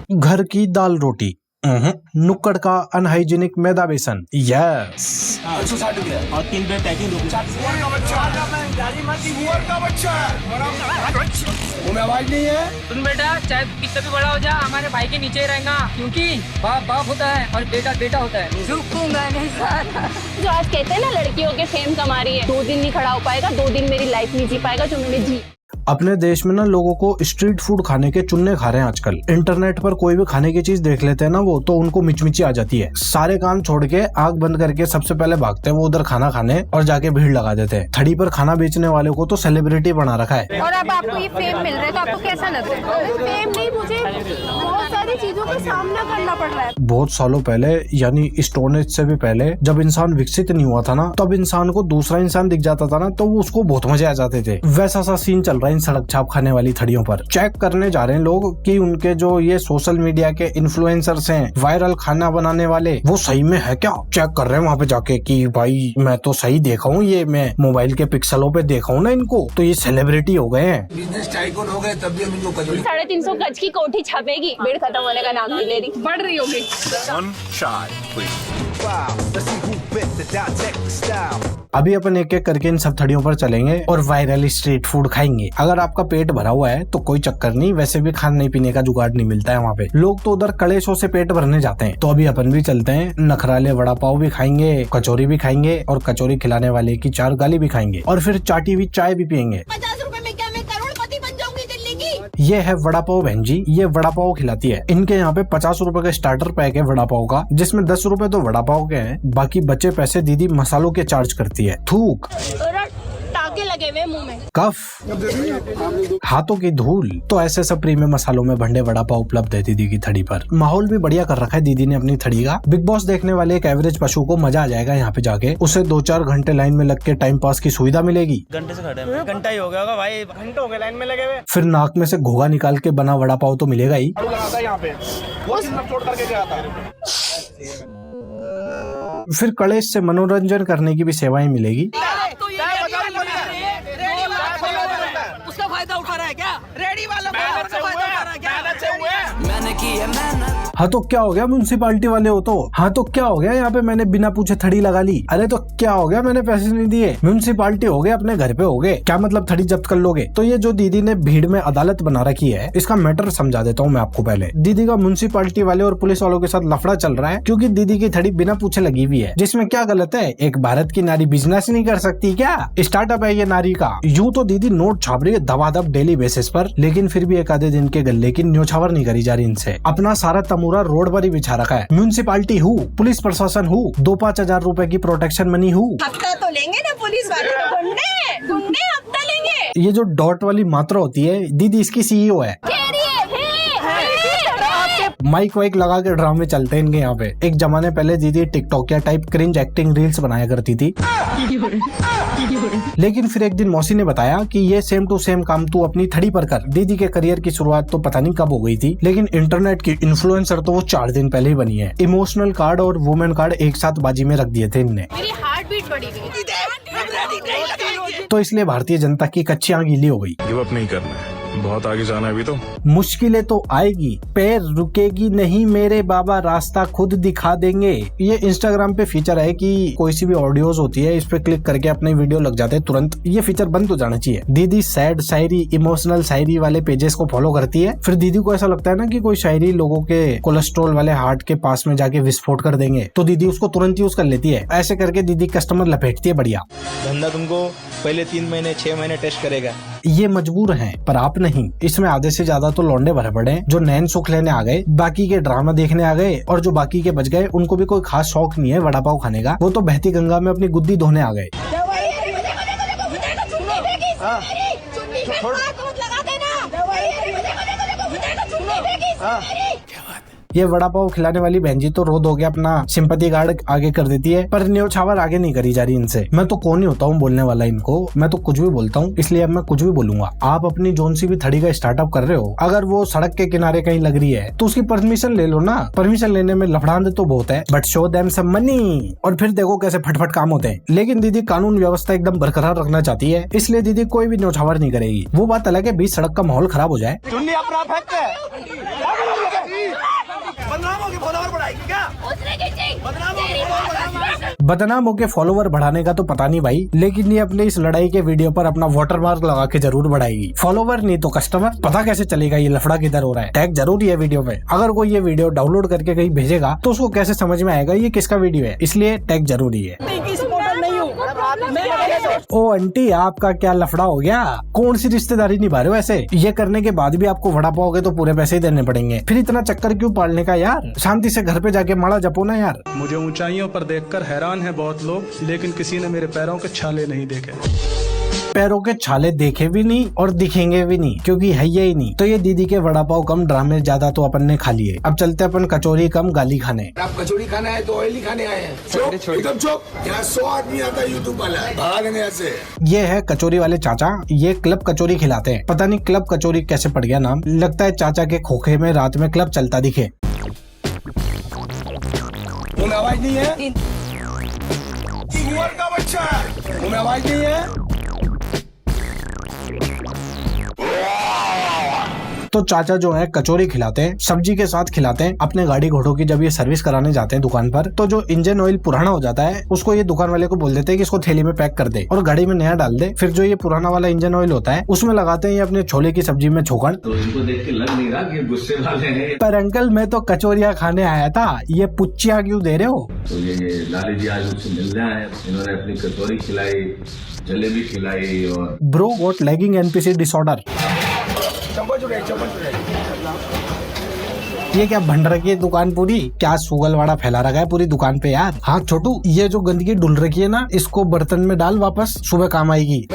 घर की दाल रोटी, नुक्कड़ का अनहाइजीनिक मैदा बेसन। यस, 160 रुपया और 3 प्लेट पैकिंग दो। तुम्हें आवाज नहीं है? सुन बेटा, चाहे कितना भी बड़ा हो जा, हमारे भाई के नीचे ही रहेगा, क्योंकि बाप बाप होता है और बेटा बेटा होता है। झुकूंगा नहीं साला। जो आज कहते हैं ना, लड़कियों के फेम कमा रही है, 2 दिन नहीं खड़ा हो पाएगा, 2 दिन मेरी लाइफ नहीं जी पाएगा जो मैंने जी। अपने देश में ना लोगों को स्ट्रीट फूड खाने के चुन्ने खा रहे हैं आजकल। इंटरनेट पर कोई भी खाने की चीज देख लेते हैं ना वो, तो उनको मिचमिची आ जाती है। सारे काम छोड़ के आंख बंद करके सबसे पहले भागते हैं वो उधर खाना खाने और जाके भीड़ लगा देते हैं। थड़ी पर खाना बेचने वाले को तो सेलिब्रिटी बना रखा है। और अब आपको ये फेम मिल रहा है तो आपको कैसा लग रहा है? फेम नहीं, मुझे बहुत सारी चीजों का सामना करना पड़ रहा है। बहुत सालों पहले, यानी स्टोन एज से भी पहले, जब इंसान विकसित नहीं हुआ था ना, तब इंसान को दूसरा इंसान दिख जाता था ना, तो वो उसको बहुत मजे आ जाते थे। वैसा सा सीन चल रहा है इन सड़क छाप खाने वाली थड़ियों पर। चेक करने जा रहे हैं लोग कि उनके जो ये सोशल मीडिया के इन्फ्लुएंसर्स हैं, वायरल खाना बनाने वाले, वो सही में है क्या। चेक कर रहे हैं वहाँ पे जाके कि भाई मैं तो सही देखा हूँ, ये मैं मोबाइल के पिक्सलों पे देखा हूँ ना इनको, तो ये सेलिब्रिटी हो गए हैं, बिजनेस टाइकून हो गए, तब भी हम इनको कजरी। 350 गज की कोठी छपेगी, भीड़ खत्म होने का नाम नहीं ले रही, बढ़ रही होगी। अभी अपन एक एक करके इन सब थड़ियों पर चलेंगे और वायरल स्ट्रीट फूड खाएंगे। अगर आपका पेट भरा हुआ है तो कोई चक्कर नहीं, वैसे भी खाने पीने का जुगाड़ नहीं मिलता है वहाँ पे। लोग तो उधर कलेशों से पेट भरने जाते हैं, तो अभी अपन भी चलते हैं। नखराले वड़ा पाव भी खाएंगे, कचौरी भी खाएंगे और कचौरी खिलाने वाले की 4 गाली भी खाएंगे और फिर चाटी हुई चाय भी पियेंगे। 50 रुपए में क्या मैं करोड़पति बन जाऊंगी दिल्ली की? ये है वड़ा पाव बहन जी, ये वड़ा पाव खिलाती है। इनके यहाँ पे 50 रुपए का स्टार्टर पैक है वड़ा पाव का, जिसमें 10 रुपए तो वड़ा पाव के हैं, बाकी बचे पैसे दीदी मसालों के चार्ज करती है। थूक, टाके लगे हुए मुंह में, कफ, हाथों की धूल, तो ऐसे सब प्रीमियम मसालों में भंडे वड़ा पाव उपलब्ध है दीदी की थड़ी पर। माहौल भी बढ़िया कर रखा है दीदी ने अपनी थड़ी का। बिग बॉस देखने वाले एक एवरेज पशु को मजा आ जाएगा यहाँ पे जाके। उसे 2-4 घंटे लाइन में लग के टाइम पास की सुविधा मिलेगी। घंटे से खड़े हैं, घंटा ही हो गया होगा भाई, घंटे हो गए लाइन में लगे हुए। फिर नाक में से घोगा निकाल के बना वड़ा पाव तो मिलेगा ही। यहाँ पे छोड़ करके गया था। फिर कलेश से मनोरंजन करने की भी सेवाएं मिलेगी। उसका फायदा उठा रहा है क्या? रेडी वाला फायदा उठा रहा है क्या? मैंने की है मेहनत। हाँ तो क्या हो गया, म्युनिसिपालिटी वाले हो तो। हाँ तो क्या हो गया, यहाँ पे मैंने बिना पूछे थड़ी लगा ली। अरे तो क्या हो गया, मैंने पैसे नहीं दिए, म्युनिसिपालिटी हो गए, अपने घर पे हो गए, क्या मतलब थड़ी जब्त कर लोगे। तो ये जो दीदी ने भीड़ में अदालत बना रखी है, इसका मैटर समझा देता हूँ मैं आपको। पहले दीदी का म्युनिसिपालिटी वाले और पुलिस वालों के साथ लफड़ा चल रहा है, क्योंकि दीदी की थड़ी बिना पूछे लगी हुई है। जिसमें क्या गलत है, एक भारत की नारी बिजनेस नहीं कर सकती क्या? स्टार्टअप है ये नारी का। यूँ तो दीदी नोट छाप रही है दबादब डेली बेसिस पर, लेकिन फिर भी एक आधे दिन के गले की न्योछावर नहीं करी जा रही इनसे। अपना सारा तमूरा रोड पर ही बिछा रखा है। म्युनिसिपालिटी हूँ, पुलिस प्रशासन हूँ, 2-5 हजार रुपए की प्रोटेक्शन मनी हूँ। हफ्ता तो लेंगे ना पुलिस वाले, गुंडे गुंडे हफ्ता लेंगे। ये जो डॉट वाली मात्रा होती है, दीदी इसकी सीईओ है। माइक वाइक लगा के ड्रामे चलते हैं इनके यहाँ पे। एक जमाने पहले दीदी टिकटॉक या टाइप क्रिंज एक्टिंग रील्स बनाया करती थी, लेकिन फिर एक दिन मौसी ने बताया कि ये सेम टू सेम काम तू अपनी थड़ी पर कर। दीदी के करियर की शुरुआत तो पता नहीं कब हो गई थी, लेकिन इंटरनेट की इन्फ्लुएंसर तो वो 4 दिन पहले ही बनी है। इमोशनल कार्ड और वुमेन कार्ड एक साथ बाजी में रख दिए थे इनने। मेरी हार्ट बीट बढ़ी गई। तो इसलिए भारतीय जनता की कच्चियां गीली हो गई। गिव अप नहीं करना है, बहुत आगे जाना है अभी तो। मुश्किलें तो आएगी, पैर रुकेगी नहीं मेरे बाबा, रास्ता खुद दिखा देंगे। ये इंस्टाग्राम पे फीचर है कि कोई सी भी ऑडियोज होती है, इस पे क्लिक करके अपने वीडियो लग जाते हैं तुरंत। ये फीचर बंद हो जाना चाहिए। दीदी सैड शायरी, इमोशनल शायरी वाले पेजेस को फॉलो करती है। फिर दीदी को ऐसा लगता है ना कि कोई शायरी लोगों के कोलेस्ट्रॉल वाले हार्ट के पास में जाके विस्फोट कर देंगे, तो दीदी उसको तुरंत यूज कर लेती है। ऐसे करके दीदी कस्टमर लपेटती है बढ़िया। धंधा तुमको पहले 3 महीने 6 महीने टेस्ट करेगा। ये मजबूर हैं, पर आप नहीं। इसमें आधे से ज्यादा तो लौंडे भरे पड़े हैं, जो नैन सुख लेने आ गए, बाकी के ड्रामा देखने आ गए, और जो बाकी के बच गए उनको भी कोई खास शौक नहीं है वड़ा पाव खाने का। वो तो बहती गंगा में अपनी गुद्दी धोने आ गए। ये वड़ा पाव खिलाने वाली बहन जी तो रो धो के अपना सिंपैथी कार्ड आगे कर देती है, पर न्योछावर आगे नहीं करी जा रही इनसे। मैं तो कौन ही होता हूँ बोलने वाला इनको, मैं तो कुछ भी बोलता हूँ, इसलिए अब मैं कुछ भी बोलूंगा। आप अपनी जोन सी भी थड़ी का स्टार्टअप कर रहे हो, अगर वो सड़क के किनारे कहीं लग रही है तो उसकी परमिशन ले लो ना। परमिशन लेने में लफड़ांद तो बहुत है, but show them some money, और फिर देखो कैसे फटफट काम होते हैं। लेकिन दीदी कानून व्यवस्था एकदम बरकरार रखना चाहती है, इसलिए दीदी कोई भी न्योछावर नहीं करेगी। वो बात अलग है बीच सड़क का माहौल खराब हो जाए, बदनाम होके फॉलोवर बढ़ाने का तो पता नहीं भाई, लेकिन ये अपने इस लड़ाई के वीडियो पर अपना वाटरमार्क लगा के जरूर बढ़ाएगी। फॉलोवर नहीं तो कस्टमर, पता कैसे चलेगा ये लफड़ा किधर हो रहा है। टैग जरूरी है वीडियो में, अगर कोई ये वीडियो डाउनलोड करके कहीं भेजेगा तो उसको कैसे समझ में आएगा ये किसका वीडियो है, इसलिए टैग जरूरी है। ओ आंटी, आपका क्या लफड़ा हो गया? कौन सी रिश्तेदारी निभा रहे हो ऐसे? ये करने के बाद भी आपको वड़ा पाओगे तो पूरे पैसे ही देने पड़ेंगे, फिर इतना चक्कर क्यों पालने का यार? शांति से घर पे जाके माला जपो ना यार। मुझे ऊंचाइयों पर देखकर हैरान है बहुत लोग, लेकिन किसी ने मेरे पैरों के छाले नहीं देखे। पैरों के छाले देखे भी नहीं और दिखेंगे भी नहीं, क्योंकि है ही नहीं। तो ये दीदी के वड़ा पाव कम, ड्रामे ज्यादा तो अपन ने खा लिए। अब चलते अपन कचौरी कम, गाली खाने। आप कचौरी खाना है तो ऑयली खाने आए हैं? एकदम चुप। यहाँ 100 आदमी आता है यूट्यूब वाला, भगा देंगे ऐसे। ये है कचौरी वाले चाचा, ये क्लब कचौरी खिलाते हैं। पता नहीं क्लब कचौरी कैसे पड़ गया नाम, लगता है चाचा के खोखे में रात में क्लब चलता दिखे। आवाज नहीं है, का बच्चा आवाज नहीं है। तो चाचा जो है कचौरी खिलाते हैं, सब्जी के साथ खिलाते हैं। अपने गाड़ी घोड़ों की जब ये सर्विस कराने जाते हैं दुकान पर, तो जो इंजन ऑयल पुराना हो जाता है उसको ये दुकान वाले को बोल देते हैं कि इसको थैली में पैक कर दे और गाड़ी में नया डाल दे। फिर जो ये पुराना वाला इंजन ऑयल होता है उसमें लगाते हैं ये अपने छोले की सब्जी में छोकन। तो इनको देख के लग नहीं रहा कि गुस्से वाले हैं। पर अंकल मैं तो कचौरिया खाने आया था, ये पुच्चिया क्यों दे रहे हो? तो ये लाली जी आज मुझसे मिलने आए, इन्होंने अपनी कचौरी खिलाई, जलेबी खिलाई और bro got lagging NPC disorder. ये क्या भंड रखी है दुकान पूरी, क्या सुगलवाड़ा फैला रखा है पूरी दुकान पे यार। हाँ छोटू, ये जो गंदगी डुल रखी है ना, इसको बर्तन में डाल, वापस सुबह काम आएगी।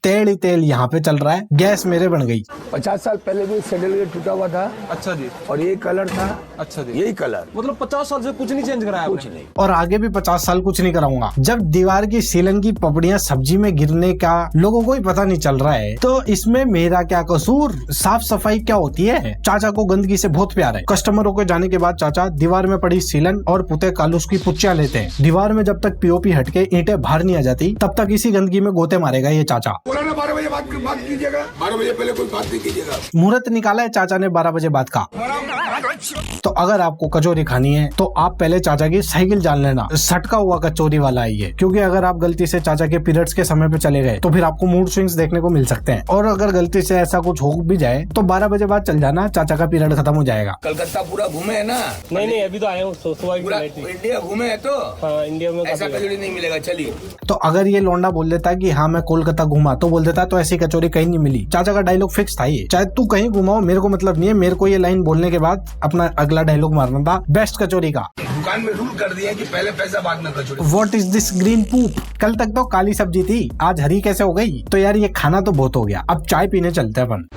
तेल ही तेल यहाँ पे चल रहा है, गैस मेरे बन गई। 50 साल पहले भी सैंडल गेट टूटा हुआ था। अच्छा जी। और ये कलर था। अच्छा जी। यही कलर, मतलब 50 साल से कुछ नहीं चेंज कराया? कुछ नहीं, और आगे भी 50 साल कुछ नहीं कराऊंगा। जब दीवार की सीलन की पपड़ियां सब्जी में गिरने का लोगों को ही पता नहीं चल रहा है, तो इसमें मेरा क्या कसूर? साफ सफाई क्या होती है? चाचा को गंदगी से बहुत प्यार है। कस्टमरों के जाने के बाद चाचा दीवार में पड़ी सीलन और पुते कालूस की पुच्चियां लेते हैं। दीवार में जब तक पीओपी हटके ईंटें बाहर नहीं आ जाती, तब तक इसी गंदगी में गोते मारेगा ये चाचा। 12 बजे बात कीजिएगा, 12 बजे पहले कोई बात नहीं कीजिएगा। मुहूर्त निकाला है चाचा ने 12 बजे बाद का। तो अगर आपको कचौरी खानी है तो आप पहले चाचा की साइकिल जान लेना, सटका हुआ कचौरी वाला है ये। क्योंकि अगर आप गलती से चाचा के पीरियड्स के समय पे चले गए तो फिर आपको मूड स्विंग्स देखने को मिल सकते हैं। और अगर गलती से ऐसा कुछ हो भी जाए तो 12 बजे बाद चल जाना, चाचा का पीरियड खत्म हो जाएगा। कलकत्ता पूरा घूमे है ना? नहीं अभी तो आए हूँ, पूरा इंडिया घूमे है। तो हाँ, इंडिया में ऐसा कचौरी नहीं मिलेगा। चलिए। तो अगर ये लौंडा बोल देता है कि हाँ मैं कोलकाता घूमा, तो बोल देता तो ऐसी कचौरी कहीं नहीं मिली। चाचा का डायलॉग फिक्स था ये, चाहे तू कहीं घुमाओ मेरे को मतलब नहीं है। मेरे को ये लाइन बोलने के बाद अपना अगला डायलॉग मारना था बेस्ट कचौरी का। दुकान में रूल कर दिया कि पहले पैसा बाद में कचौरी। व्हाट इज दिस ग्रीन पूप? कल तक तो काली सब्जी थी, आज हरी कैसे हो गई? तो यार ये खाना तो बहुत हो गया, अब चाय पीने चलते हैं अपन।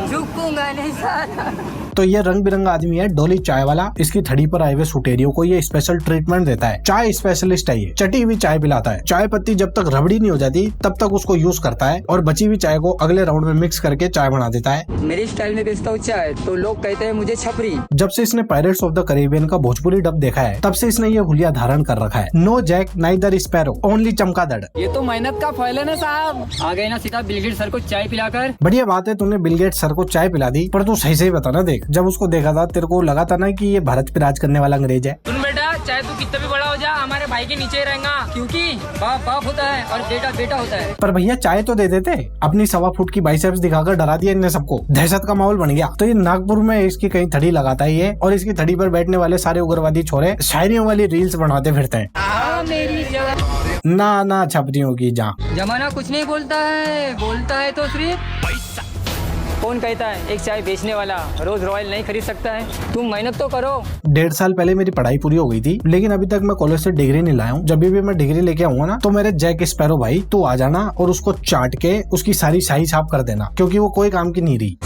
झुकूंगा नहीं साला। तो ये रंग बिरंगा आदमी है डोली चाय वाला। इसकी थड़ी पर आए हुए सुटेरियों को ये स्पेशल ट्रीटमेंट देता है। चाय स्पेशलिस्ट है ये, चटी हुई चाय पिलाता है। चाय पत्ती जब तक रबड़ी नहीं हो जाती तब तक उसको यूज करता है और बची हुई चाय को अगले राउंड में मिक्स करके चाय बना देता है। मेरी स्टाइल में बेचता हूँ चाय तो लोग कहते हैं मुझे छपरी। जब से इसने पायरेट्स ऑफ द कैरिबियन का भोजपुरी डब देखा है तब से इसने ये हुलिया धारण कर रखा है। No jack neither sparrow, only चमगादड़। ये तो मेहनत का फल है ना साहब। आ गए ना सीधा बिल गेट्स सर को चाय पिलाकर। बढ़िया बात है, तूने बिल गेट्स सर को चाय पिला दी, पर तू सही सही बता ना। देख, जब उसको देखा था तेरे को लगा था ना कि ये भारत पे राज करने वाला अंग्रेज है। सुन बेटा, चाहे तू कितना भी बड़ा हो जा, हमारे भाई के नीचे ही रहेगा, क्योंकि बाप बाप होता है और बेटा बेटा होता है। पर भैया चाय तो दे देते। अपनी 1.25 फुट की बाइसेप्स दिखाकर डरा दिया इनने सबको, दहशत का माहौल बन गया। तो ये नागपुर में इसकी कहीं थड़ी लगाता है ये, और इसकी थड़ी पर बैठने वाले सारे उग्रवादी छोरे शायरियों वाली रील्स बनाते फिरते हैं। मेरी ना छपरियों की जा। जमाना कुछ नहीं बोलता है, बोलता है तो सिर्फ कौन कहता है एक चाय बेचने वाला रोज रॉयल नहीं खरीद सकता है? तुम मेहनत तो करो। 1.5 साल पहले मेरी पढ़ाई पूरी हो गई थी, लेकिन अभी तक मैं कॉलेज से डिग्री नहीं लाया हूँ। जब भी मैं डिग्री लेके आऊंगा ना, तो मेरे जैक स्पैरो भाई तू आ जाना और उसको चाट के उसकी सारी शाही साफ कर देना, क्योंकि वो कोई काम की नहीं रही।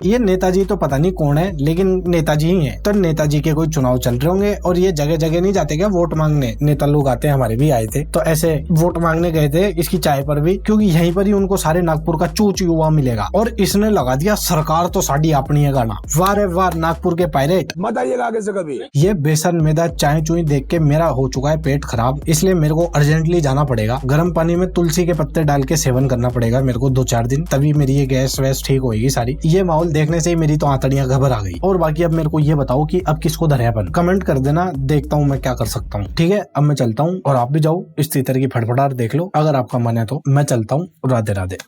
ये नेताजी तो पता नहीं कौन है, लेकिन नेताजी ही है। तो नेताजी के कोई चुनाव चल रहे होंगे और ये जगह जगह नहीं जाते क्या वोट मांगने? नेता लोग आते हैं, हमारे भी आए थे, तो ऐसे वोट मांगने गए थे इसकी चाय पर भी, क्योंकि यहीं पर ही उनको सारे नागपुर का चूच युवा मिलेगा। और इसने लगा दिया सरकार तो साड़ी अपनी है गाना। वाह रे वाह नागपुर के पायरेट, मत आइएगा आगे से कभी। ये बेसन मैदा चाय चुई देख के मेरा हो चुका है पेट खराब, इसलिए मेरे को अर्जेंटली जाना पड़ेगा। गर्म पानी में तुलसी के पत्ते डाल के सेवन करना पड़ेगा मेरे को 2-4 दिन, तभी मेरी ये गैस वैस ठीक होगी सारी। ये माहौल देखने से ही मेरी तो आंतड़ियां घबर आ गई। और बाकी अब मेरे को ये बताओ कि अब किसको धरे अपन? कमेंट कर देना, देखता हूँ मैं क्या कर सकता हूँ। ठीक है, अब मैं चलता हूँ और आप भी जाओ इस तीतर की फटफटार देख लो, अगर आपका मन है तो। मैं चलता हूँ, राधे राधे।